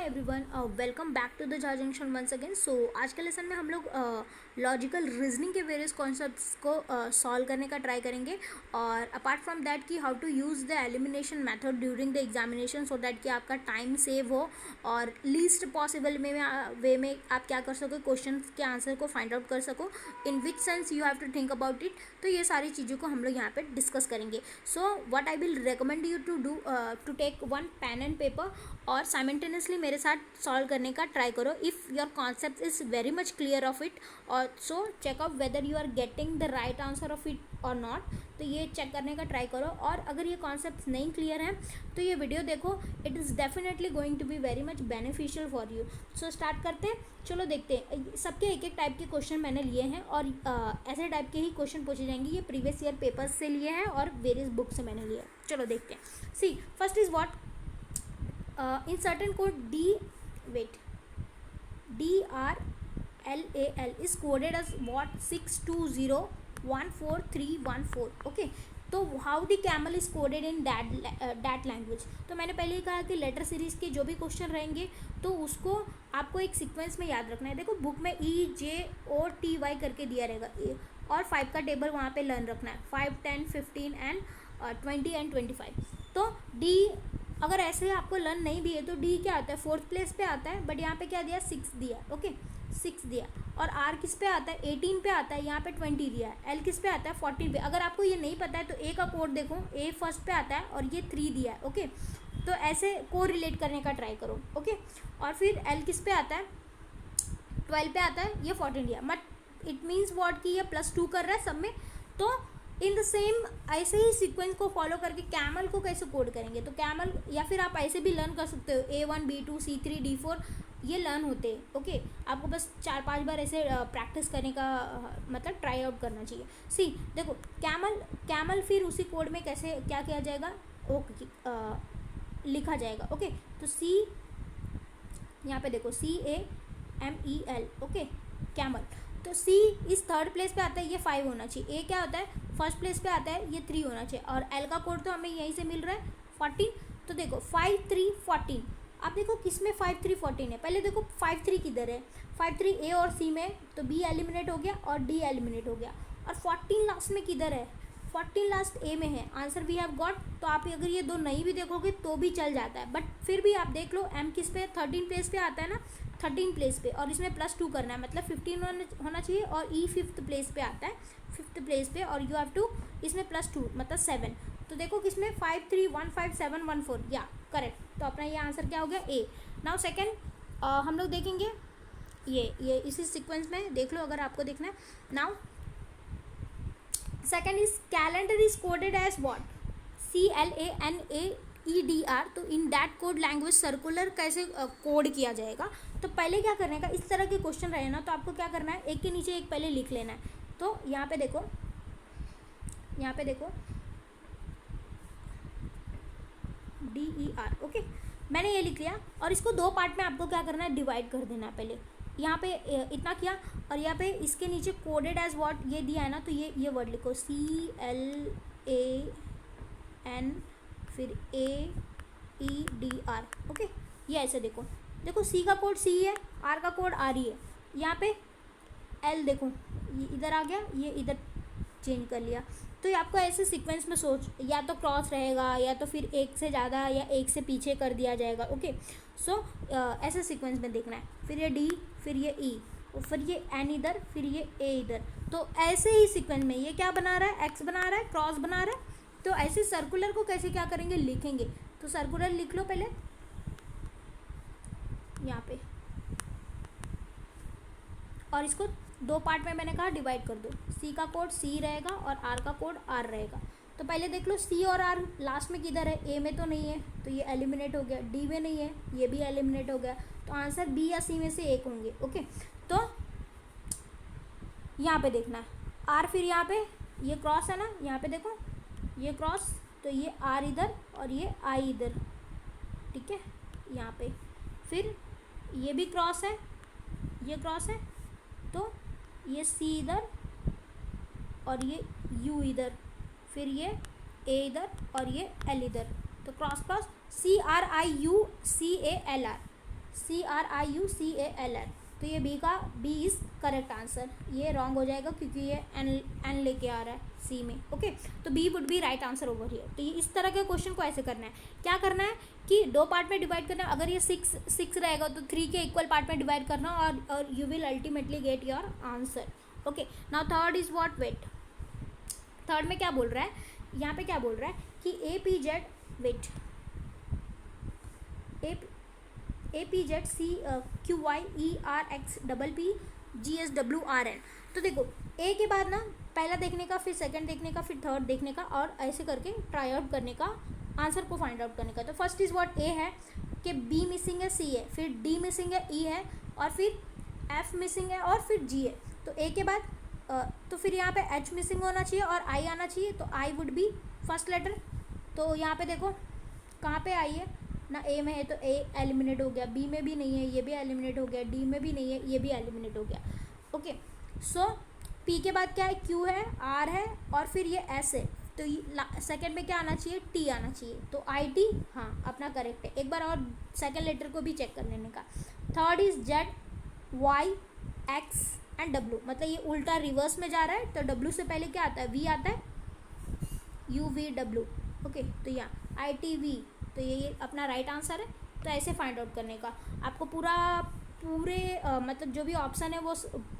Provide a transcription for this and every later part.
Hi everyone, welcome back to the झार junction once again. So आज के lesson में हम लोग लॉजिकल रीजनिंग के वेरियस कॉन्सेप्ट्स को सॉल्व करने का ट्राई करेंगे। और अपार्ट फ्रॉम दैट कि how to use the elimination method during the examination so that कि आपका टाइम सेव हो और लीस्ट पॉसिबल वे में आप क्या कर सको, क्वेश्चन के आंसर को फाइंड आउट कर सको, in which sense you have to think about it. तो ये सारी चीज़ों को हम लोग यहाँ पे डिस्कस करेंगे। So what I will recommend you to do to take one pen and paper और साइमल्टेनियसली मेरे साथ सॉल्व करने का ट्राई करो। If your concept is very much clear of it और so check out whether you are getting the right answer of it और not. तो ये चेक करने का ट्राई करो। और अगर ये कॉन्सेप्ट नहीं क्लियर है तो ये वीडियो देखो, it is definitely going to be very much beneficial for you. So start करते हैं, चलो देखते हैं। सबके एक एक टाइप के क्वेश्चन मैंने लिए हैं और ऐसे टाइप के ही क्वेश्चन पूछे जाएंगे। ये प्रीवियस ईयर पेपर्स से लिए हैं और वेरियस बुक से मैंने लिए हैं। चलो देखते हैं। See first is what in certain code DRLAL is coded as what 62014 okay। तो how the camel is coded in that language। तो मैंने पहले ही कहा कि लेटर सीरीज के जो भी क्वेश्चन रहेंगे तो उसको आपको एक सीक्वेंस में याद रखना है। देखो बुक में EJOTY करके दिया रहेगा और 5 का टेबल वहाँ पे लर्न रखना है, 5, 10, 15 एंड 20 एंड 25। तो डी अगर ऐसे आपको लर्न नहीं भी है तो डी क्या आता है, 4th प्लेस पे आता है, बट यहाँ पे क्या दिया 6 दिया, ओके 6 दिया। और आर किस पे आता है, 18 पे आता है, यहाँ पे 20 दिया है। एल किस पे आता है, 14 पे। अगर आपको ये नहीं पता है तो ए का कोड देखो, ए फर्स्ट पे आता है और ये 3 दिया है, ओके। तो ऐसे को रिलेट करने का ट्राई करो, ओके। और फिर एल किस पे आता है, 12 पे आता है, ये 14 दिया। बट इट मीन्स वॉट कि ये +2 कर रहा है सब में। तो इन द सेम ऐसे ही सीक्वेंस को फॉलो करके कैमल को कैसे कोड करेंगे, तो कैमल या फिर आप ऐसे भी लर्न कर सकते हो, A1 B2 C3 D4 ये लर्न होते हैं, ओके। आपको बस 4-5 बार ऐसे प्रैक्टिस करने का मतलब ट्राई आउट करना चाहिए। सी देखो कैमल फिर उसी कोड में कैसे क्या किया जाएगा, ओके लिखा जाएगा, ओके। तो सी यहाँ पे देखो CAMEL, ओके कैमल। तो सी इस 3rd प्लेस पे आता है, ये 5 होना चाहिए। ए क्या होता है, 1st प्लेस पे आता है, ये 3 होना चाहिए। और एल का कोड तो हमें यहीं से मिल रहा है 14। तो देखो 5 3 14। आप देखो किस में 5 3 14 है, पहले देखो 5 3 किधर है, 5 3 ए और सी में, तो बी एलिमिनेट हो गया और डी एलिमिनेट हो गया। और 14 लास्ट में किधर है, 14 लास्ट ए में है। Answer we have got. तो आप अगर ये दो नहीं भी देखोगे तो भी चल जाता है, बट फिर भी आप देख लो एम किस पे, 13 प्लेस पे आता है ना, 13 प्लेस पे, और इसमें +2 करना है मतलब 15 होना चाहिए। और ई 5th प्लेस पे आता है, 5th प्लेस पे, और यू हैव टू इसमें +2 मतलब 7। तो देखो किसमें 5 3 1 5 7 1 4 या करेक्ट। तो अपना ये आंसर क्या हो गया, ए। नाउ सेकेंड हम लोग देखेंगे ये इसी सीक्वेंस में देख लो अगर आपको देखना है। Now second is calendar is coded as what, CLANAEDR। तो in that code language circular कैसे कोड किया जाएगा। तो पहले क्या करने का, इस तरह के क्वेश्चन रहे ना तो आपको क्या करना है, एक के नीचे एक पहले लिख लेना है। तो यहाँ पे देखो DER, ओके मैंने ये लिख लिया। और इसको 2 पार्ट में आपको क्या करना है, डिवाइड कर देना है। पहले यहाँ पे इतना किया और यहाँ पे इसके नीचे कोडेड एज व्हाट ये दिया है ना, तो ये वर्ड लिखो CLAN फिर AEDR, ओके। ये ऐसे देखो सी का कोड सी है, आर का कोड आर ही है। यहाँ पे एल देखो ये इधर आ गया, ये इधर चेंज कर लिया। तो ये आपको ऐसे सीक्वेंस में सोच, या तो क्रॉस रहेगा या तो फिर एक से ज़्यादा या एक से पीछे कर दिया जाएगा, ओके। सो ऐसे सीक्वेंस में देखना है। फिर ये डी, फिर ये ई, और फिर ये एन इधर, फिर ये ए इधर। तो ऐसे ही सीक्वेंस में ये क्या बना रहा है, एक्स बना रहा है, क्रॉस बना रहा है। तो ऐसे सर्कुलर को कैसे क्या करेंगे, लिखेंगे। तो सर्कुलर लिख लो पहले यहाँ पे, और इसको 2 पार्ट में मैंने कहा डिवाइड कर दो। सी का कोड सी रहेगा और आर का कोड आर रहेगा। तो पहले देख लो सी और आर लास्ट में किधर है, ए में तो नहीं है तो ये एलिमिनेट हो गया, डी में नहीं है ये भी एलिमिनेट हो गया। तो आंसर बी या सी में से एक होंगे, ओके। तो यहाँ पे देखना है आर, फिर यहाँ पे ये क्रॉस है ना, यहाँ पे देखो ये क्रॉस, तो ये आर इधर और ये आई इधर, ठीक है। यहाँ पे फिर ये भी क्रॉस है, ये क्रॉस है, तो ये सी इधर और ये यू इधर, फिर ये ए इधर और ये एल इधर। तो क्रॉस क्रॉस CRIUCALR, CRIUCALR, तो ये बी इज़ करेक्ट आंसर। ये रॉन्ग हो जाएगा क्योंकि ये एन लेके आ रहा है सी में। ओके, तो B would be right answer over here. तो ये इस तरह के क्वेश्चन को ऐसे करना है। क्या करना है कि दो पार्ट में डिवाइड करना है। अगर ये सिक्स रहेगा तो 3 के इक्वल पार्ट में डिवाइड करना, और you will ultimately get your answer. Okay, now third is what, wait. Third में क्या बोल रहा है, यहाँ पे क्या बोल रहा है कि APZ, वेट, APZ CQYERXPPGSWRN। तो देखो ए के बाद ना पहला देखने का, फिर सेकंड देखने का, फिर थर्ड देखने का, और ऐसे करके ट्राई आउट करने का, आंसर को फाइंड आउट करने का। तो फर्स्ट इज व्हाट, ए है कि बी मिसिंग है, सी है, फिर डी मिसिंग है, ई है, और फिर एफ मिसिंग है, और फिर जी है। तो ए के बाद तो फिर यहाँ पे एच मिसिंग होना चाहिए और आई आना चाहिए। तो I would be first letter. तो यहाँ पे देखो कहाँ पे आई है ना, ए में है तो ए एलिमिनेट हो गया, बी में भी नहीं है, ये भी एलिमिनेट हो गया, डी में भी नहीं है, ये भी एलिमिनेट हो गया। ओके, सो पी के बाद क्या है, क्यू है, आर है, और फिर ये एस है। तो सेकंड में क्या आना चाहिए, टी आना चाहिए। तो आई टी, हाँ अपना करेक्ट है। एक बार और सेकंड लेटर को भी चेक कर लेने का। Third is Z, Y, X and W, मतलब ये उल्टा रिवर्स में जा रहा है। तो डब्ल्यू से पहले क्या आता है, वी आता है, यू वी डब्ल्यू। ओके, तो यहाँ आई टी वी, तो ये अपना राइट आंसर है। तो ऐसे फाइंड आउट करने का आपको पूरे मतलब जो भी ऑप्शन है वो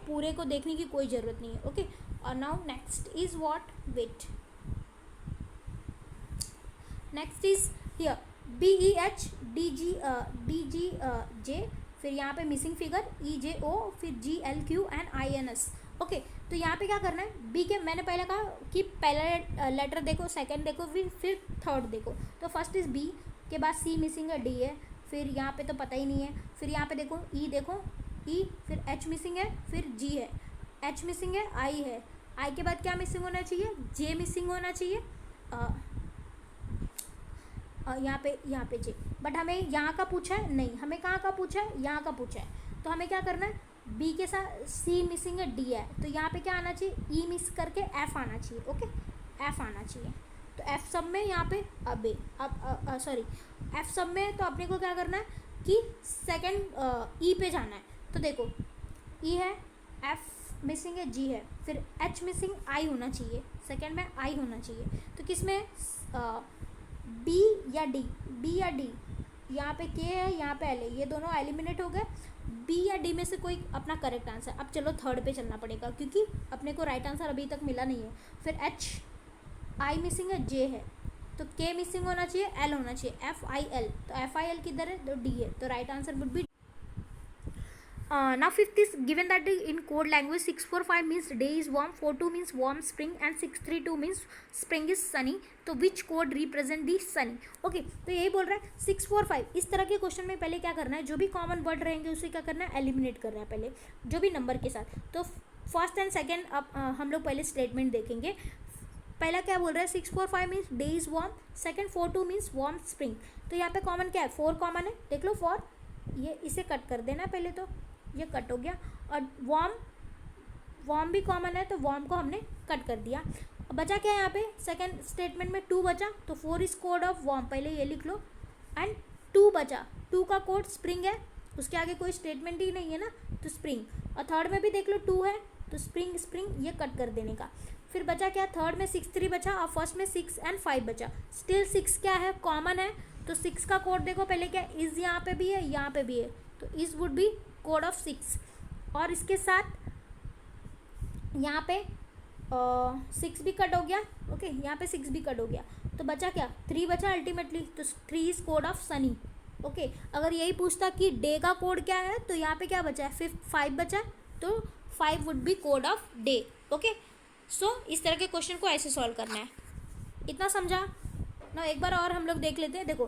पूरे को देखने की कोई ज़रूरत नहीं है। ओके, और now next is what, wait, next is here BEH DG J, फिर यहाँ पे मिसिंग फिगर EJO, फिर GLQ एंड INS। ओके, तो यहाँ पे क्या करना है, बी के मैंने पहले कहा कि पहला लेटर देखो, सेकंड देखो, फिर थर्ड देखो। तो फर्स्ट इज बी के बाद सी मिसिंग है, डी है, फिर यहाँ पे तो पता ही नहीं है, फिर यहाँ पे देखो ई, देखो ई, फिर एच मिसिंग है, फिर जी है, एच मिसिंग है, आई है, आई के बाद क्या मिसिंग होना चाहिए, जे मिसिंग होना चाहिए, यहाँ पे जे। बट हमें यहाँ का पूछा है, नहीं हमें कहाँ का पूछा है, यहाँ का पूछा है। तो हमें क्या करना है, बी के साथ सी मिसिंग है, डी है, तो यहाँ पे क्या आना चाहिए, ई मिस करके एफ आना चाहिए। ओके, एफ आना चाहिए। तो एफ सब में यहाँ पे अब सॉरी एफ सब में, तो अपने को क्या करना है कि सेकंड ई पे जाना है। तो देखो ई है, एफ मिसिंग है, जी है, फिर एच मिसिंग, आई होना चाहिए, सेकंड में आई होना चाहिए। तो किस में, बी या डी, बी या डी, यहाँ पे के है, यहाँ पे एल है, ये दोनों एलिमिनेट हो गए। बी या डी में से कोई अपना करेक्ट आंसर। अब चलो थर्ड पे चलना पड़ेगा क्योंकि अपने को राइट आंसर अभी तक मिला नहीं है। फिर एच, आई मिसिंग है, जे है, तो के मिसिंग होना चाहिए, एल होना चाहिए, FIL, तो FIL किधर है, तो डी है। तो right answer would B. Now fifth is given that in code language 645 means day is warm, 42 means warm spring and 632 means spring is sunny. तो which code represent the sunny? Okay, तो यही बोल रहा है 645। इस तरह के क्वेश्चन में पहले क्या करना है, जो भी कॉमन वर्ड रहेंगे उसे क्या करना है, एलिमिनेट करना है पहले, जो भी नंबर के साथ। तो फर्स्ट एंड सेकेंड अब हम लोग पहले स्टेटमेंट देखेंगे। पहला क्या बोल रहा है, 645 means day is warm, second 42 means warm spring. तो यहाँ पे कॉमन क्या है, 4 कॉमन है, देख लो 4, ये इसे कट कर देना पहले, तो ये कट हो गया। और वार्म भी कॉमन है, तो वार्म को हमने कट कर दिया। बचा क्या यहाँ पे, सेकेंड स्टेटमेंट में 2 बचा, तो 4 इज कोड ऑफ वार्म, पहले ये लिख लो, एंड 2 बचा, 2 का कोड स्प्रिंग है, उसके आगे कोई स्टेटमेंट ही नहीं है ना, तो स्प्रिंग। और थर्ड में भी देख लो 2 है, तो स्प्रिंग ये कट कर देने का। फिर बचा क्या, थर्ड में 6 3 बचा, और फर्स्ट में 6 एंड 5 बचा। स्टिल 6 क्या है, कॉमन है, तो 6 का कोड देखो पहले क्या, इज़ यहाँ पे भी है, यहाँ पे भी है, तो is would be code of 6। और इसके साथ यहाँ पे 6 भी कट हो गया। ओके, यहाँ पे 6 भी कट हो गया, तो बचा क्या, 3 बचा अल्टीमेटली, तो 3 is code of Sunny. Okay, अगर यही पूछता कि डे का कोड क्या है, तो यहाँ पे क्या बचा है, 5 बचा, तो 5 would be code of day. Okay, so इस तरह के क्वेश्चन को ऐसे सॉल्व करना है। इतना समझा ना, एक बार और हम लोग देख लेते हैं। देखो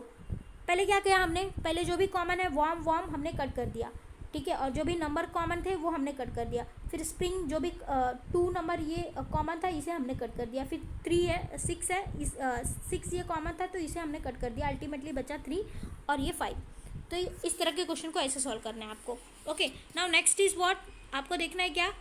पहले क्या किया हमने, पहले जो भी कॉमन है वार्म हमने कट कर दिया, ठीक है, और जो भी नंबर कॉमन थे वो हमने कट कर दिया। फिर स्प्रिंग जो भी 2 नंबर ये कॉमन था, इसे हमने कट कर दिया। फिर 3 है, 6 है, 6 ये कॉमन था, तो इसे हमने कट कर दिया, अल्टीमेटली बचा 3 और ये 5। तो इस तरह के क्वेश्चन को ऐसे सॉल्व करना है आपको। Okay, now next is what, आपको देखना है क्या,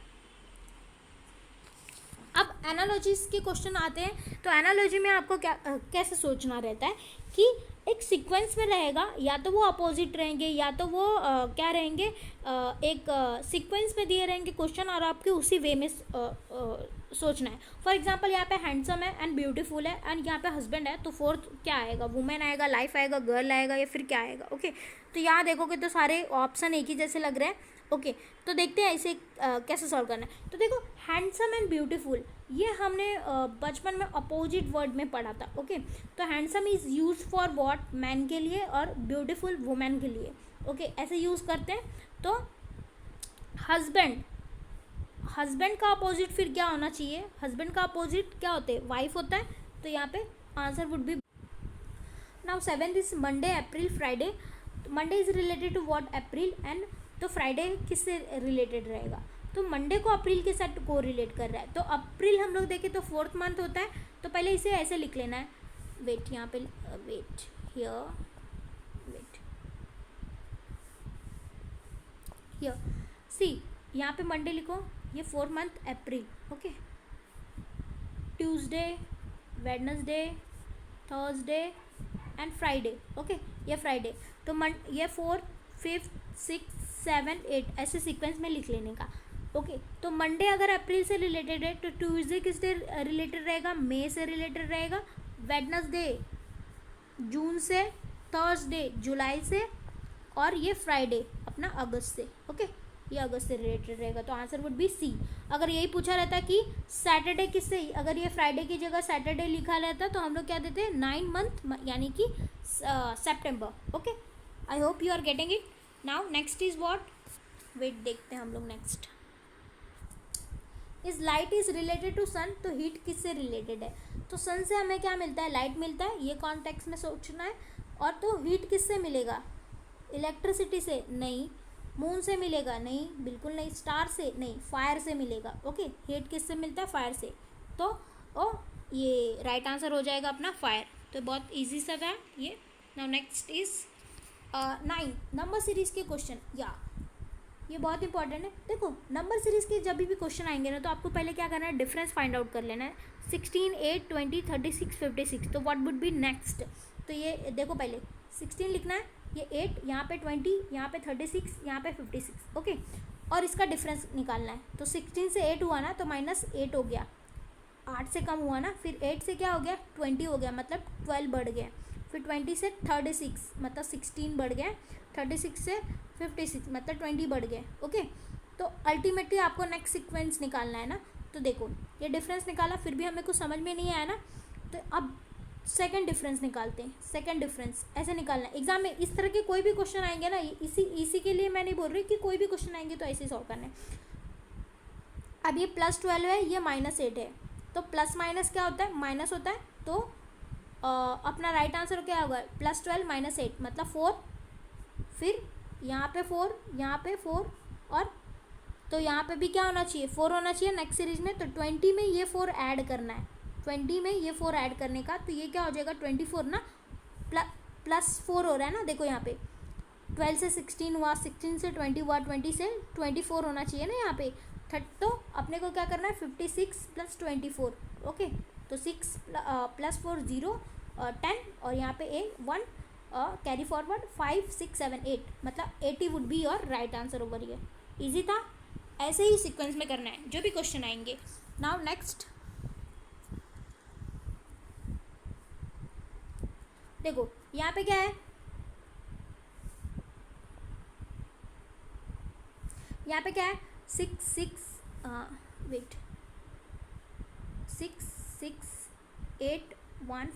अब एनालॉजीज के क्वेश्चन आते हैं। तो एनालॉजी में आपको क्या कैसे सोचना रहता है कि एक सीक्वेंस में रहेगा, या तो वो अपोजिट रहेंगे या तो वो क्या रहेंगे, एक सीक्वेंस में दिए रहेंगे क्वेश्चन और आपके उसी वे में सोचना है. फॉर एग्जांपल यहाँ पे हैंडसम है एंड ब्यूटीफुल है एंड यहाँ पे हस्बैंड है, तो फोर्थ क्या आएगा, वुमेन आएगा, लाइफ आएगा, गर्ल आएगा, या फिर क्या आएगा. ओके तो यहाँ देखोगे तो सारे ऑप्शन एक ही जैसे लग रहे हैं. ओके तो देखते हैं इसे कैसे सॉल्व करना है. तो देखो हैंडसम एंड ब्यूटीफुल ये हमने बचपन में अपोजिट वर्ड में पढ़ा था. ओके तो handsome is use for what, man के लिए, और ब्यूटीफुल वुमेन के लिए. ओके ऐसे यूज़ करते हैं. तो हस्बैंड का अपोजिट फिर क्या होना चाहिए, हस्बैंड का अपोजिट क्या होते हैं, वाइफ होता है. तो यहाँ पे answer would be. Now 7th is Monday, April, Friday. Monday is related to what, April. And तो फ्राइडे किससे रिलेटेड रहेगा, तो मंडे को अप्रैल के साथ को रिलेट कर रहा है. तो अप्रैल हम लोग देखें तो 4th मंथ होता है. तो पहले इसे ऐसे लिख लेना है. वेट यहाँ पे वेट हियर सी यहाँ पे मंडे लिखो, ये 4th month April. Okay Tuesday, Wednesday, Thursday and Friday. Okay ये फ्राइडे. तो ये 4th, 5th, 6th, 7th, 8 ऐसे सीक्वेंस में लिख लेने का. ओके तो मंडे अगर अप्रैल से रिलेटेड है तो ट्यूसडे किससे रिलेटेड रहेगा, मई से रिलेटेड रहेगा, वेडनेसडे जून से, थर्सडे जुलाई से, और ये फ्राइडे अपना अगस्त से. ओके ये अगस्त से रिलेटेड रहेगा. तो आंसर वुड बी सी. अगर यही पूछा रहता कि सैटरडे किससे, अगर ये फ्राइडे की जगह सैटरडे लिखा रहता तो हम लोग क्या देते हैं 9 मंथ यानी कि सितंबर. Okay I hope you are getting it. Now next is what, wait देखते हैं हम लोग next. Is light is related to sun. तो हीट किससे रिलेटेड है, तो सन से हमें क्या मिलता है, लाइट मिलता है. ये कॉन्टेक्स्ट में सोचना है. और तो हीट किससे मिलेगा, इलेक्ट्रिसिटी से नहीं, मून से मिलेगा नहीं, बिल्कुल नहीं, स्टार से नहीं, फायर से मिलेगा. ओके हीट किससे मिलता है, फायर से. तो ये राइट आंसर हो जाएगा अपना फायर. तो बहुत इजी सा था ये. Now next is 9 number series के क्वेश्चन. या ये बहुत इंपॉर्टेंट है. देखो नंबर सीरीज के जब भी क्वेश्चन आएंगे ना तो आपको पहले क्या करना है, डिफरेंस फाइंड आउट कर लेना है. 16, 8, 20, 36, 56. तो व्हाट वुड बी नेक्स्ट. तो ये देखो पहले 16 लिखना है, ये 8, यहाँ पे 20, यहाँ पे 36, यहाँ पे 56. ओके और इसका डिफरेंस निकालना है. तो 16 से 8 हुआ ना तो -8 हो गया, 8 से कम हुआ ना, फिर 8 से क्या हो गया 20 हो गया, मतलब 12 बढ़ गया. फिर 20 से 36 मतलब 16 बढ़ गया, 36 से 56 मतलब 20 बढ़ गए. ओके तो अल्टीमेटली आपको नेक्स्ट सीक्वेंस निकालना है ना. तो देखो ये डिफरेंस निकाला, फिर भी हमें कुछ समझ में नहीं आया ना, तो अब सेकंड डिफरेंस निकालते हैं. सेकंड डिफरेंस ऐसे निकालना है. एग्जाम में इस तरह के कोई भी क्वेश्चन आएंगे ना, इसी के लिए मैं नहीं बोल रही कि कोई भी क्वेश्चन आएंगे तो ऐसे सॉल्व करना है. अब ये +12 है, ये -8 है. तो प्लस माइनस क्या होता है, माइनस होता है. तो अपना राइट आंसर क्या होगा, +12 -8 मतलब 4. फिर यहाँ पे 4, यहाँ पे 4, और तो यहाँ पे भी क्या होना चाहिए, 4 होना चाहिए नेक्स्ट सीरीज में. तो 20 में ये 4 ऐड करना है, 20 में ये 4 ऐड करने का. तो ये क्या हो जाएगा 24 ना, +4 हो रहा है ना. देखो यहाँ पे 12 से 16 हुआ, 16 से 20 हुआ, 20 से 24 होना चाहिए ना यहाँ पे. तो अपने को क्या करना है 56 + 24. ओके तो 6 + 4 0 10, और यहाँ पे 1 कैरी फॉरवर्ड 5 6 7 8 मतलब 80 would be your right answer over here. Easy था. ऐसे ही सीक्वेंस में करना है जो भी क्वेश्चन आएंगे. नाउ नेक्स्ट देखो यहाँ पे क्या है, यहाँ पे क्या है 6 6 वेट 6 6 8 1.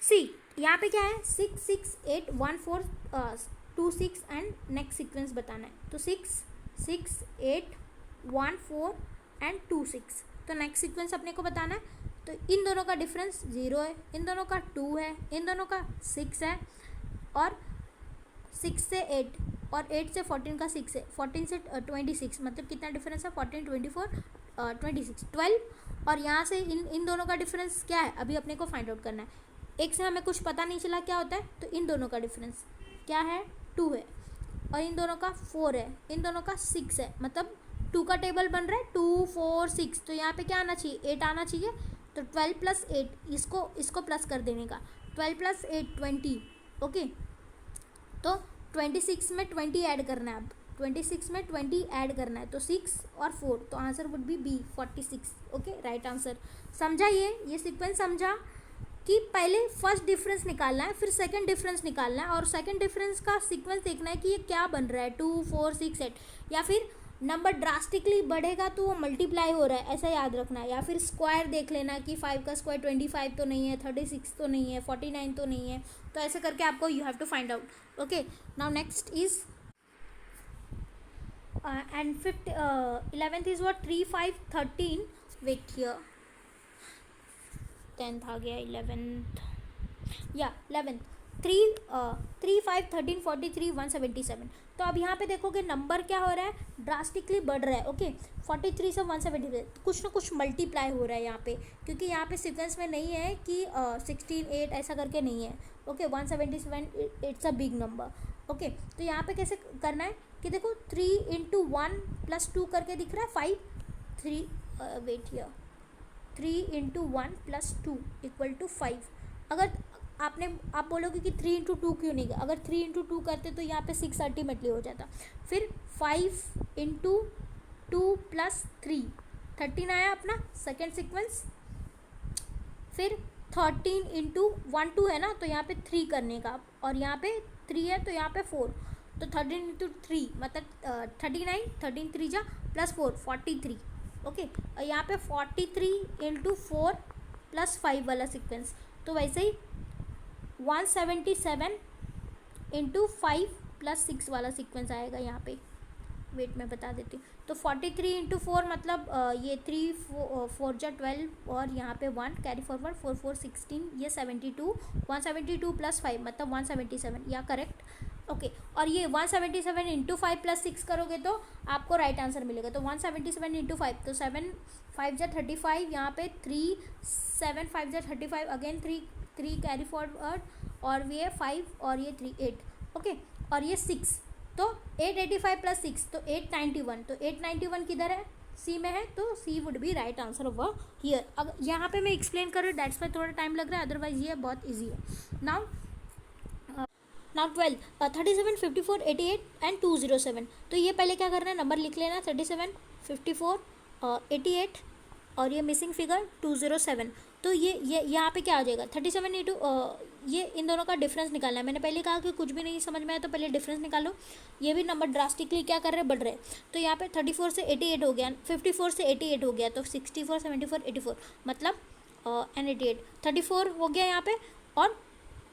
सी यहाँ पे क्या है 6 6 8 1 4 2 6 एंड नेक्स्ट सीक्वेंस बताना है. तो 6 6 8 1 4 एंड 2 6. तो नेक्स्ट सीक्वेंस अपने को बताना है. तो इन दोनों का डिफरेंस 0 है, इन दोनों का 2 है, इन दोनों का 6 है, और 6 से 8 और 8 से 14 का 6 है, 14 से 26 मतलब कितना डिफरेंस है 14 24 26 12. और यहाँ से इन दोनों का डिफरेंस क्या है अभी अपने को फाइंड आउट करना है. एक से हमें कुछ पता नहीं चला क्या होता है. तो इन दोनों का डिफरेंस क्या है 2 है, और इन दोनों का 4 है, इन दोनों का 6 है, मतलब 2 का टेबल बन रहा है 2 4 6. तो यहाँ पे क्या आना चाहिए 8 आना चाहिए. तो तो 12 प्लस 8 इसको प्लस कर देने का, 12 प्लस 8 20, ओके। तो 26 में 20 ऐड करना है, अब 26 में 20 ऐड करना है, तो 6 और 4, तो answer would be B 46, okay, right answer. समझा ये सीक्वेंस समझा कि पहले फर्स्ट डिफरेंस निकालना है, फिर सेकंड डिफरेंस निकालना है, और सेकंड डिफरेंस का सीक्वेंस देखना है कि ये क्या बन रहा है, 2 4 6 8, या फिर नंबर ड्रास्टिकली बढ़ेगा तो वो मल्टीप्लाई हो रहा है, ऐसा याद रखना है, या फिर स्क्वायर देख लेना कि 5 का स्क्वायर 25 तो नहीं है, 36 तो नहीं है, 49 तो नहीं है, तो ऐसे करके आपको you have to find out, okay. Now next is and 11th is what 3 5 13, wait here, 10th आ गया, 11th या 11th 3 5 13 43 177। तो अब यहाँ पे देखोगे नंबर क्या हो रहा है, ड्रास्टिकली बढ़ रहा है, ओके। 43 से 177 कुछ ना कुछ मल्टीप्लाई हो रहा है यहाँ पे, क्योंकि यहाँ पे सीक्वेंस में नहीं है कि 16 8 ऐसा करके नहीं है, okay. 177 it's a big number, okay. तो यहाँ पे कैसे करना है कि देखो 3 इंटू 1 प्लस 2 करके दिख रहा है 5, 3 wait here 3 into 1 plus 2 equal to 5। अगर आप बोलोगे कि 3 इंटू 2 क्यों नहीं गया, अगर 3 इंटू 2 करते तो यहाँ पे 6 अल्टीमेटली हो जाता। फिर 5 इंटू 2 प्लस 3 13 आया अपना सेकेंड सीक्वेंस। फिर 13 इंटू 1 2 है ना, तो यहाँ पे 3 करने का, और यहाँ पे 3 है तो यहाँ पे 4, तो 13 इंटू 3 मतलब 39, 13 3 जा प्लस 4 43, ओके। और यहाँ पे 43 इंटू 4 प्लस 5 वाला सीक्वेंस, तो वैसे ही 177 इंटू 5 प्लस 6 वाला सीक्वेंस आएगा यहाँ पे, वेट मैं बता देती हूँ। तो 43 इंटू 4 मतलब ये 3 4 जा 12, और यहाँ पे 1 कैरी फॉरवर्ड 4 4 16, ये 72, 172 प्लस 5 मतलब 177, या करेक्ट, ओके। और ये 177 इंटू 5 प्लस 6 करोगे तो आपको राइट आंसर मिलेगा। तो 177 इंटू 5, तो 7 5 जा 35, यहाँ पे 3 7 5 जा 35, अगेन 3 कैरी फॉरवर्ड, और ये 5 और ये 3 8, ओके। और ये 6, तो 885 प्लस 6 तो 891, तो 891 किधर है, सी में है, तो C would be right answer over here. अगर यहाँ पे मैं एक्सप्लेन कर रही हूँ दैट्स वाई थोड़ा टाइम लग रहा है, अदरवाइज ये बहुत ईजी है। Now 12 37 54 88 and 207। तो ये पहले क्या करना है, नंबर लिख लेना, 37 54 88 और ये मिसिंग फिगर 207। तो ये यहाँ पे क्या आ जाएगा 37 इंटू ये इन दोनों का डिफरेंस निकालना है। मैंने पहले कहा कि कुछ भी नहीं समझ में आया तो पहले डिफरेंस निकालो। ये भी नंबर ड्रास्टिकली क्या कर रहे हैं, बढ़ रहे हैं। तो यहाँ पे 34 से 88 हो गया, 54 से 88 हो गया, तो 64 74 84 मतलब एंड 88 34 हो गया यहाँ पे। और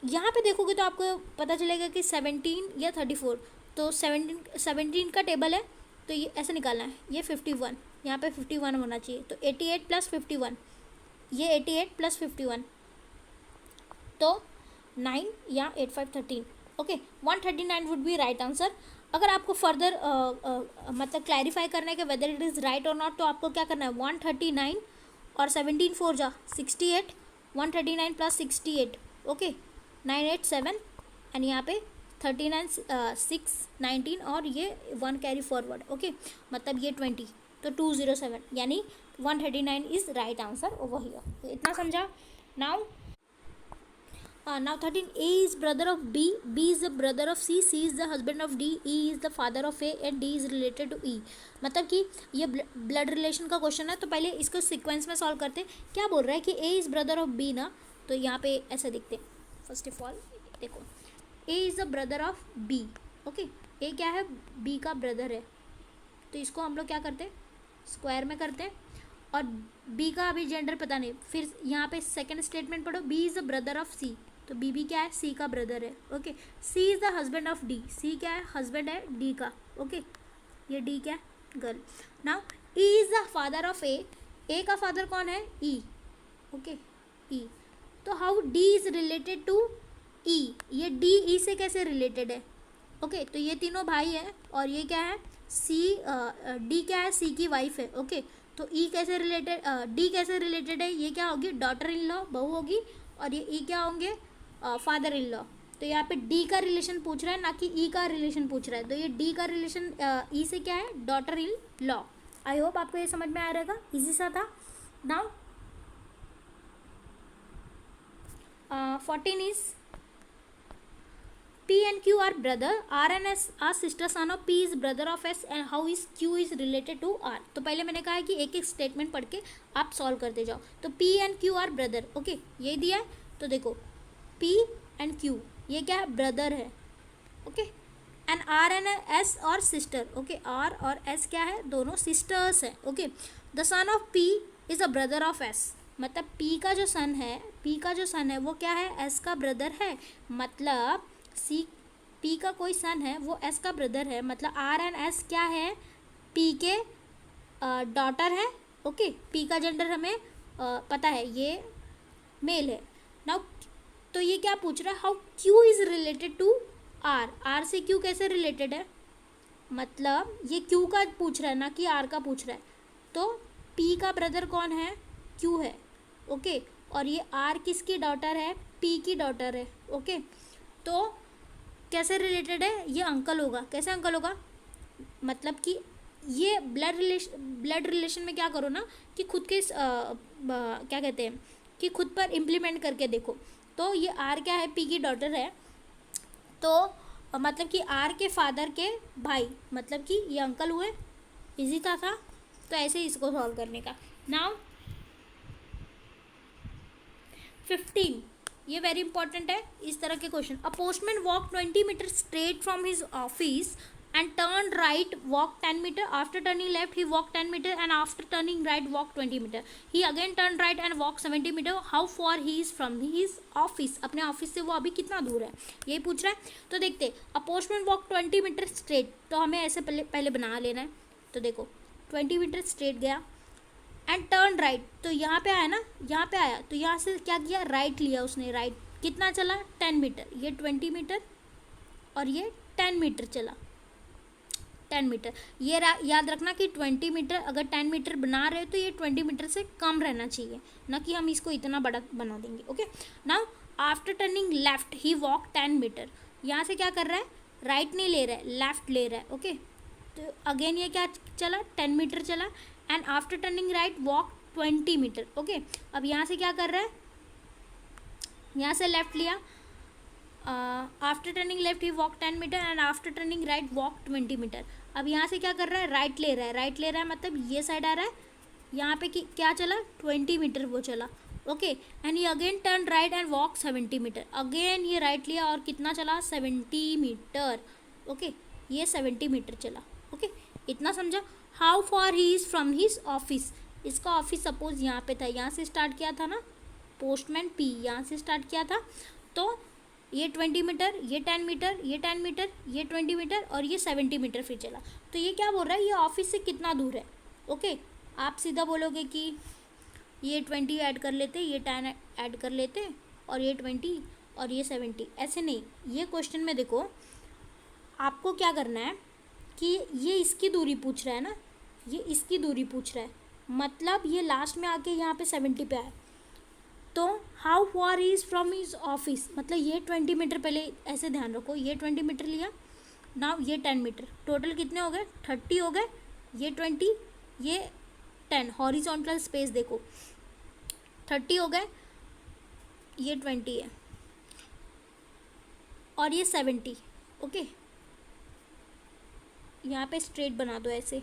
यहाँ पे देखोगे तो आपको पता चलेगा कि 17 या 34, तो 17 का टेबल है तो ये ऐसे निकालना है, ये 51 यहाँ पे 51 होना चाहिए, तो 88 प्लस 51, ये 88 प्लस 51 तो 9 या 8 5 13, okay. 139 would be right answer. अगर आपको फर्दर मतलब क्लैरिफाई करना है कि वेदर इट इज़ राइट और नॉट, तो आपको क्या करना है 139 और 17 4 जा 68, 139 प्लस 68, ओके 987 एंड यहाँ पे 39 6 19 और ये 1 कैरी फॉरवर्ड, ओके मतलब ये 20, तो 207 यानी 139 is right answer over here. इतना समझा। Now 13 A is brother of B, B is the brother of C, C is the husband of D, E is the father of A and D is related to E। मतलब कि ये blood relation का question है, तो पहले इसको sequence में solve करते हैं। क्या बोल रहा है कि A is brother of B ना, तो यहाँ पे ऐसा देखते हैं। फर्स्ट ऑफ ऑल देखो A is the brother of B, okay A क्या है, B का ब्रदर है, तो इसको हम लोग क्या करते हैं स्क्वायर में करते हैं। और B का अभी जेंडर पता नहीं, फिर यहाँ पे सेकेंड स्टेटमेंट पढ़ो, B is the brother of C, तो B क्या है C का ब्रदर है, okay. C is the husband of D, C क्या है हस्बैंड है D का, ओके ये D क्या है girl. Now E is the father of A का फादर कौन है E, ओके E। तो how D is related to E, ये D E से कैसे रिलेटेड है, ओके तो ये तीनों भाई हैं और ये क्या है C D क्या है C की वाइफ है, ओके तो E कैसे रिलेटेड D कैसे रिलेटेड है, ये क्या होगी डॉटर इन लॉ बहू होगी, और ये E क्या होंगे फादर इन लॉ। तो यहाँ पे D का रिलेशन पूछ रहा है ना कि E का रिलेशन पूछ रहा है, तो ये D का रिलेशन E से क्या है daughter in law. I hope आपको ये समझ में आ रहेगा, इजी सा था। Now 14 is P and Q are brother, R and S are sister son of P is brother of S and how is Q is related to R. तो पहले मैंने कहा है कि एक एक स्टेटमेंट पढ़ के आप सॉल्व करते जाओ. तो P and Q are brother. Okay ये दिया है. तो देखो P and Q ये क्या है, ब्रदर है. Okay and R and S और सिस्टर. ओके R और S क्या है, दोनों सिस्टर्स है. Okay the son of P is a brother of S. मतलब P का जो सन है वो क्या है, S का ब्रदर है. मतलब P का कोई सन है वो S का ब्रदर है. मतलब R एंड S क्या है, P के डॉटर है. ओके P का जेंडर हमें पता है, ये मेल है. नाउ तो ये क्या पूछ रहा है, how Q is related to R. R से Q कैसे रिलेटेड है, मतलब ये Q का पूछ रहा है ना कि R का पूछ रहा है. तो P का ब्रदर कौन है, Q है. ओके और ये R किसकी डॉटर है, P की डॉटर है. ओके तो कैसे रिलेटेड है, ये अंकल होगा. कैसे अंकल होगा, मतलब कि ये ब्लड रिलेशन में क्या करो ना कि खुद के क्या कहते हैं कि खुद पर इम्प्लीमेंट करके देखो. तो ये R क्या है, P की डॉटर है. तो मतलब कि R के फादर के भाई, मतलब कि ये अंकल हुए. इजी था. तो ऐसे ही इसको सॉल्व करने का. नाउ 15 ये वेरी इंपॉर्टेंट है इस तरह के question. A postman walk 20 metre straight from his office and turned right, walk 10 meter. After turning left he walked 10 meter and after turning right walked 20 meter. He again turned right and walked 70 meter. How far he is from his office. अपने office से वो अभी कितना दूर है, यही पूछ रहा है. तो देखते, a postman walked 20 meter straight. तो हमें ऐसे पहले बना लेना है. तो देखो 20 मीटर स्ट्रेट गया एंड टर्न राइट. तो यहाँ पे आया ना, यहाँ पे आया तो यहाँ से क्या किया, राइट लिया उसने. राइट कितना चला, 10 मीटर. ये 20 मीटर और ये 10 मीटर चला. 10 मीटर. ये याद रखना कि 20 मीटर अगर 10 मीटर बना रहे हो तो ये 20 मीटर से कम रहना चाहिए, ना कि हम इसको इतना बड़ा बना देंगे. Okay now after turning left he walk 10 metre. यहाँ से क्या कर रहा है, राइट नहीं ले रहा है, लेफ्ट ले रहा है. ओके तो अगेन ये क्या चला, 10 मीटर चला. And after turning right walk 20 metre. Okay अब यहाँ से क्या कर रहा है, यहाँ से लेफ्ट लिया. After turning left he walk 10 metre and after turning right walk 20 metre. अब यहाँ से क्या कर रहा है, राइट ले रहा है. राइट ले रहा है मतलब ये साइड आ रहा है. यहाँ पे क्या चला, 20 मीटर वो चला. ओके एंड ये again turn right and walk 70 metre. Again ये राइट लिया और कितना चला, 70 मीटर. ओके ये 70 मीटर चला. ओके इतना समझा. How far he is from his office. इसका ऑफिस सपोज यहाँ पे था, यहाँ से स्टार्ट किया था ना, पोस्टमैन P यहाँ से स्टार्ट किया था. तो ये 20 मीटर, ये 10 मीटर, ये 10 मीटर, ये 20 मीटर और ये 70 मीटर फिर चला. तो ये क्या बोल रहा है, ये ऑफिस से कितना दूर है. ओके आप सीधा बोलोगे कि ये 20 ऐड कर लेते, ये 10 ऐड कर लेते और ये 20 और ये 70. ऐसे नहीं, ये क्वेश्चन में देखो आपको क्या करना है कि ये इसकी दूरी पूछ रहा है ना, ये इसकी दूरी पूछ रहा है. मतलब ये लास्ट में आके यहाँ पे 70 पे आए. तो how far is from his office, मतलब ये 20 मीटर. पहले ऐसे ध्यान रखो, ये 20 मीटर लिया. नाउ ये 10 मीटर. टोटल कितने हो गए, 30 हो गए. ये 20, ये 10. हॉरिजॉन्टल स्पेस देखो 30 हो गए, ये 20 है और ये 70. ओके यहाँ पे स्ट्रेट बना दो ऐसे.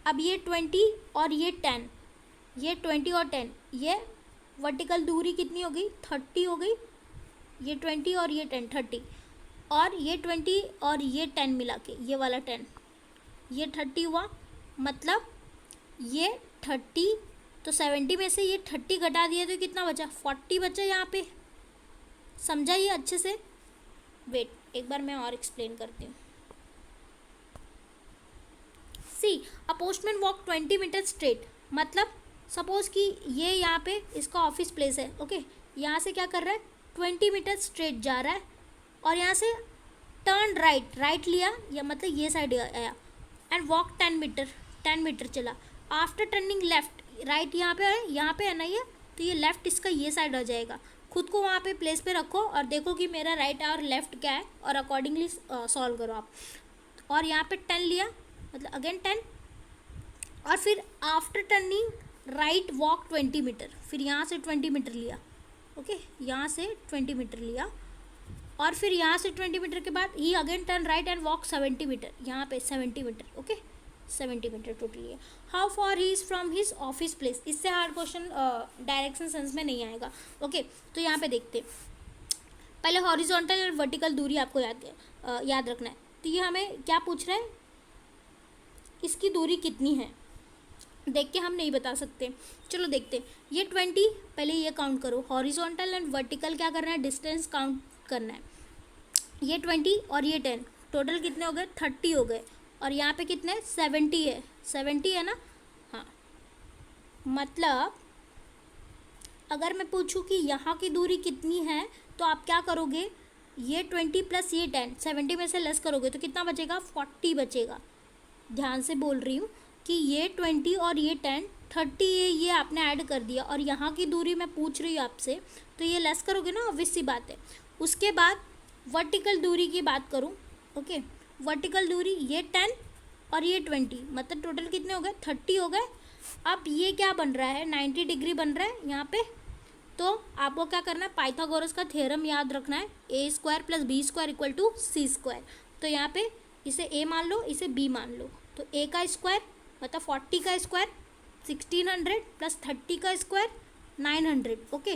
अब ये 20 और ये 10, ये 20 और 10, ये वर्टिकल दूरी कितनी हो गई, 30 हो गई. ये 20 और ये 10 30 और ये 20 और ये 10 मिला के ये वाला 10, ये 30 हुआ. मतलब ये 30, तो 70 में से ये 30 घटा दिया तो कितना बचा, 40 बचा. यहाँ पे समझा ये अच्छे से. वेट एक बार मैं और एक्सप्लेन करती हूँ. See a postman walk 20 metre straight. मतलब सपोज कि ये यहाँ पे इसका ऑफिस प्लेस है. ओके यहाँ से क्या कर रहा है, 20 मीटर स्ट्रेट जा रहा है और यहाँ से टर्न राइट, राइट लिया या मतलब ये साइड आया एंड वॉक 10 मीटर चला. आफ्टर टर्निंग लेफ्ट, राइट यहाँ पे है ना ये, तो ये लेफ्ट इसका ये साइड आ जाएगा. खुद को वहाँ पे प्लेस पे रखो और देखो कि मेरा राइट और लेफ्ट क्या है और अकॉर्डिंगली सॉल्व करो आप. और यहाँ पे 10 लिया मतलब अगेन 10 और फिर after turning right walk 20 metre, फिर यहाँ से 20 मीटर लिया, ओके, यहाँ से 20 मीटर लिया, और फिर यहाँ से 20 मीटर के बाद he again turn right and walk 70 metre, यहाँ पे 70 मीटर, ओके, 70 मीटर टोटली है। How far he is from his office place, इससे हार्ड क्वेश्चन डायरेक्शन सेंस में नहीं आएगा, ओके। तो यहाँ पे देखते, पहले हॉरिजॉन्टल और वर्टिकल दूरी आपको याद रखना है। तो ये हमें क्या पूछ रहा है, इसकी दूरी कितनी है, देख के हम नहीं बता सकते। चलो देखते, ये 20, पहले ये काउंट करो, हॉरिजॉन्टल एंड वर्टिकल क्या करना है, डिस्टेंस काउंट करना है। ये 20 और ये 10, टोटल कितने हो गए, 30 हो गए, और यहाँ पे कितने, 70 है, 70 है ना, हाँ। मतलब अगर मैं पूछूँ कि यहाँ की दूरी कितनी है, तो आप क्या करोगे, ये 20 प्लस ये 10, 70 में से लेस करोगे तो कितना बचेगा, 40 बचेगा। ध्यान से बोल रही हूँ कि ये 20 और ये 10, 30 ये आपने ऐड कर दिया, और यहाँ की दूरी मैं पूछ रही हूँ आपसे, तो ये लेस करोगे ना, ऑब्वियस सी बात है। उसके बाद वर्टिकल दूरी की बात करूँ, ओके, वर्टिकल दूरी ये 10 और ये 20, मतलब टोटल कितने हो गए, 30 हो गए। अब ये क्या बन रहा है, 90 डिग्री बन रहा है यहाँ पे। तो आपको क्या करना है, पाइथागोरस का थ्योरम याद रखना है, A square plus B square equal to C square. तो यहाँ पे इसे ए मान लो, इसे बी मान लो, तो ए का स्क्वायर मतलब 40 का स्क्वायर 1600 प्लस 30 का स्क्वायर 900, ओके,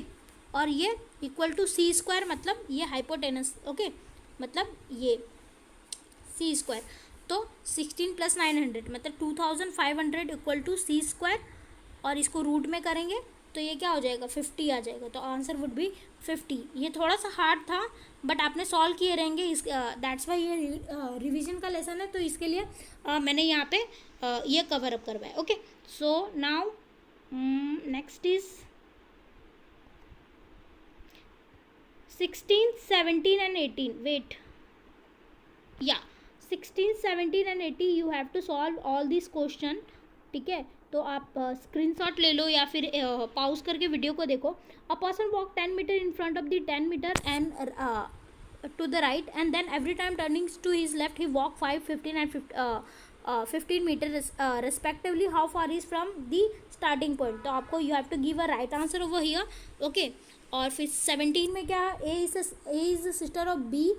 और ये इक्वल टू सी स्क्वायर, मतलब ये हाइपोटेनस, ओके, मतलब ये सी स्क्वायर। तो 16 प्लस 900 मतलब 2500 इक्वल टू सी स्क्वायर, और इसको रूट में करेंगे तो ये क्या हो जाएगा, 50 आ जाएगा। तो आंसर वुड बी 50। ये थोड़ा सा हार्ड था बट आपने सॉल्व किए रहेंगे, इस दैट्स वाई ये रिवीजन का लेसन है, तो इसके लिए मैंने यहाँ पे ये कवर अप करवाया, okay. So now next is 16, 17 and 18, wait, yeah, 16, 17 and 80 you have to solve all these question, ठीक है। तो आप स्क्रीनशॉट ले लो या फिर पॉज करके वीडियो को देखो। A person walk 10 metre in front of the 10 metre and to the right, and then every time turning to his left he walk 5, 15 and 15 metre respectively. How far is from the starting point. तो आपको you have to give a right answer over here, okay. और फिर 17 में क्या, A is the sister of B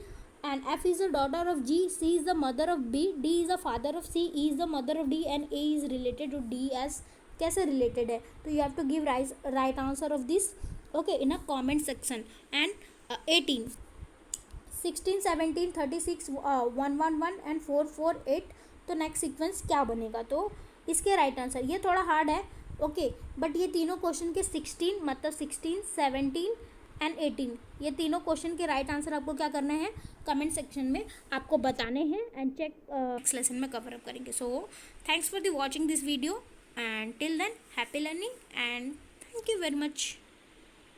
and F is the daughter of G, C is the mother of B, D is the father of C, E is the mother of D, and A is related to D as, कैसे related है, तो you have to give right answer of this, okay, in a comment section. And 18, 16, 17, 36, 111 and 448, तो next sequence क्या बनेगा, तो इसके right answer, ये थोड़ा हार्ड है, ओके, बट ये तीनों क्वेश्चन के 16 मतलब 16, 17 एंड 18, ये तीनों क्वेश्चन के राइट आंसर आपको क्या करना है, कमेंट सेक्शन में आपको बताने हैं, एंड चेक नेक्स्ट लेसन में कवर अप करेंगे। So thanks for the watching this video, and till than happy learning and thank you very much.